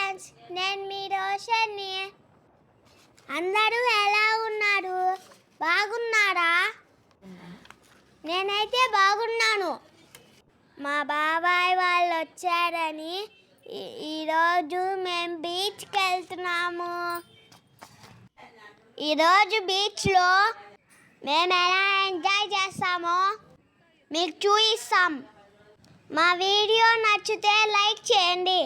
Friends, నేను మీ రోషన్ని. అందరూ ఎలా ఉన్నారు? బాగున్నారా? నేనైతే బాగున్నాను. మా బాబాయ్ వాళ్ళు వచ్చారని ఈరోజు మేము బీచ్కి వెళ్తున్నాము. ఈరోజు బీచ్లో మేము ఎలా ఎంజాయ్ చేస్తామో మీకు చూపిస్తాం. మా వీడియో నచ్చితే లైక్ చేయండి.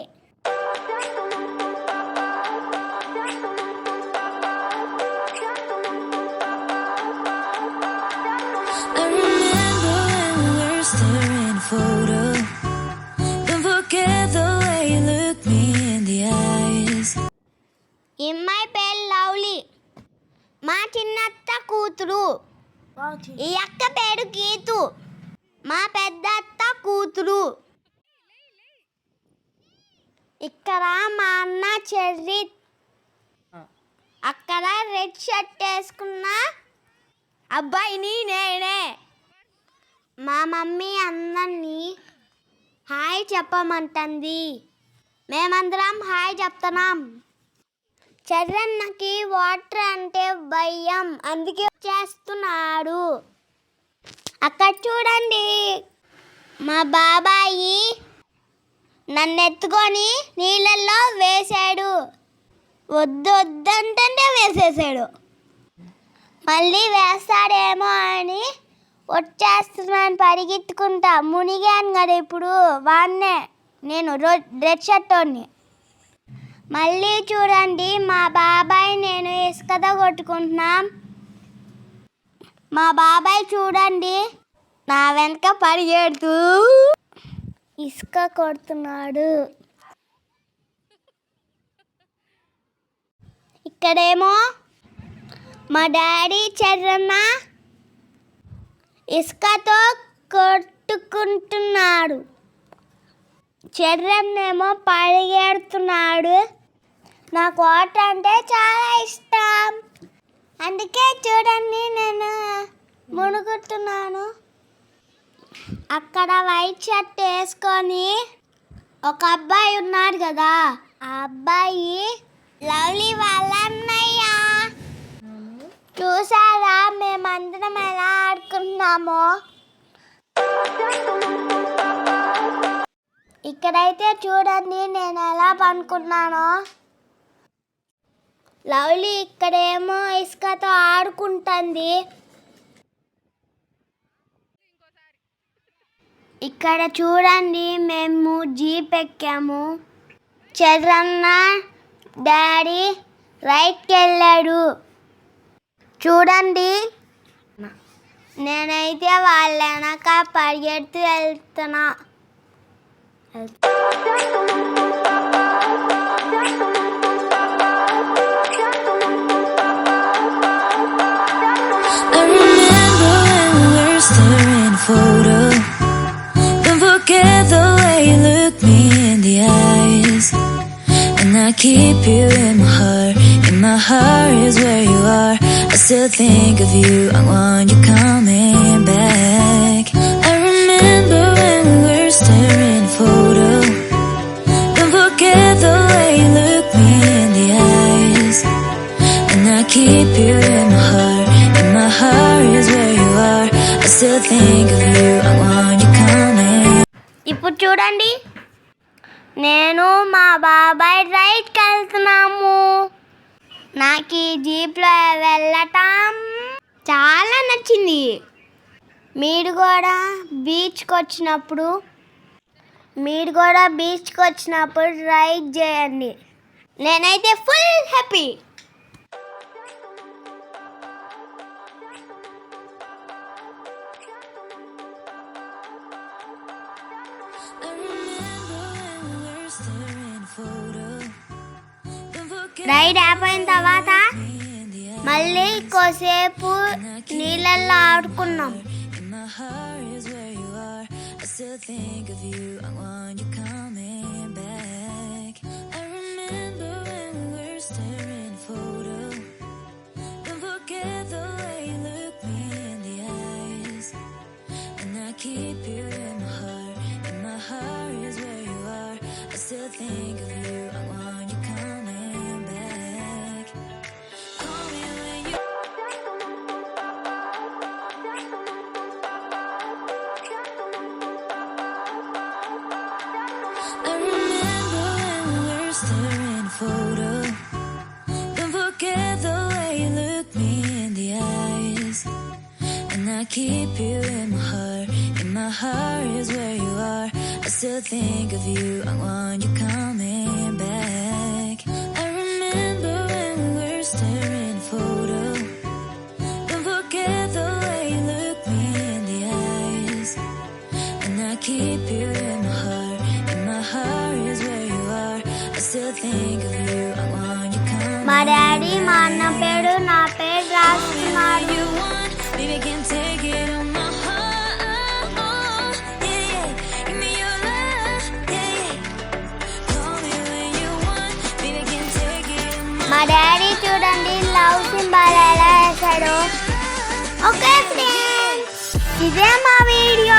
ఇమ్మాయి పేరు లవ్లీ, మా చిన్నత్త కూతురు. ఈ అక్క పేరు గీతు, మా పెద్దత్త కూతురు. ఇక్కడ మా అన్న చెర్రి. అక్కడ రెడ్ షర్ట్ వేసుకున్న అబ్బాయిని నేనే. మా మమ్మీ అందరినీ హాయ్ చెప్పమంటుంది. మేమందరం హాయ్ చెప్తున్నాం. చెర్రన్నకి వాటర్ అంటే భయం, అందుకే చేస్తున్నాడు. అక్కడ చూడండి, మా బాబాయి నన్ను ఎత్తుకొని నీళ్ళల్లో వేశాడు. వద్దంటే వేసేసాడు. మళ్ళీ వేస్తాడేమో అని వచ్చేస్తున్నాను పరిగెత్తుకుంటా. మునిగాను కదా ఇప్పుడు, వాన్నే నేను రెడ్ షర్ట్ని. మళ్ళీ చూడండి, మా బాబాయ్ నేను ఇసుకతో కొట్టుకుంటున్నాం. మా బాబాయ్ చూడండి నా వెనక పరిగెడుతూ ఇసుక కొడుతున్నాడు. ఇక్కడేమో మా డాడీ చెర్రన్న ఇసుకతో కొట్టుకుంటున్నాడు. చెర్రన్నేమో పరిగెడుతున్నాడు. నాకు వాటర్ అంటే చాలా ఇష్టం, అందుకే చూడండి నేను మునుగుతున్నాను. అక్కడ వైట్ షర్ట్ వేసుకొని ఒక అబ్బాయి ఉన్నాడు కదా, ఆ అబ్బాయి లవ్లీ వాళ్ళ అన్నయ్య. చూసారా మేమందరం ఎలా ఆడుకుంటున్నామో? ఇక్కడైతే చూడండి నేను ఎలా పనుకున్నానో. లవ్లీ ఇక్కడేమో ఇసుకతో ఆడుకుంటుంది. ఇక్కడ చూడండి మేము జీప్ ఎక్కాము. చంద్రన్న డాడీ రైట్కి వెళ్ళాడు. చూడండి నేనైతే వాళ్ళ వెనక పరిగెడుతూ వెళ్తున్నా. Photo. Don't forget the way you look me in the eyes, and I keep you in my heart. In my heart is where you are. I still think of you. I want you coming back. I remember when we were staring photo. Don't forget the way you look me in the eyes, and I keep you in my heart. In my heart is where you are. I still think of you. I want you coming. ఇప్పుడు చూడండి నేను మా బాబాయ్ రైట్కి వెళ్తున్నాము. నాకు ఈ జీప్లో వెళ్ళటం చాలా నచ్చింది. మీరు కూడా బీచ్కి వచ్చినప్పుడు రైడ్ చేయండి. నేనైతే ఫుల్ హ్యాపీ. రైడ్ అయిపోయిన తర్వాత మళ్ళీ కోసేపు నీళ్ళల్లో ఆడుకున్నాం. Keep you in my heart is where you are. I still think of you. I want you keep you in my heart. In my heart is where you are. I still think of you. I want you coming back. I remember when we were staring a photo. Don't forget the way you look me in the eyes. And I keep you in my heart. In my heart is where you are. I still think of you. I want you coming. మా daddy మా అన్న పేరు నా పేరు రాస్తున్నాడు. You want, baby, can take it on my heart. Yeah, yeah. Give me your love. Yeah, yeah. Call me when you want, baby, can take it on my మా daddy చూడండి love symbol ఎలా వేశాడు. Okay friends, ఇదే మా video.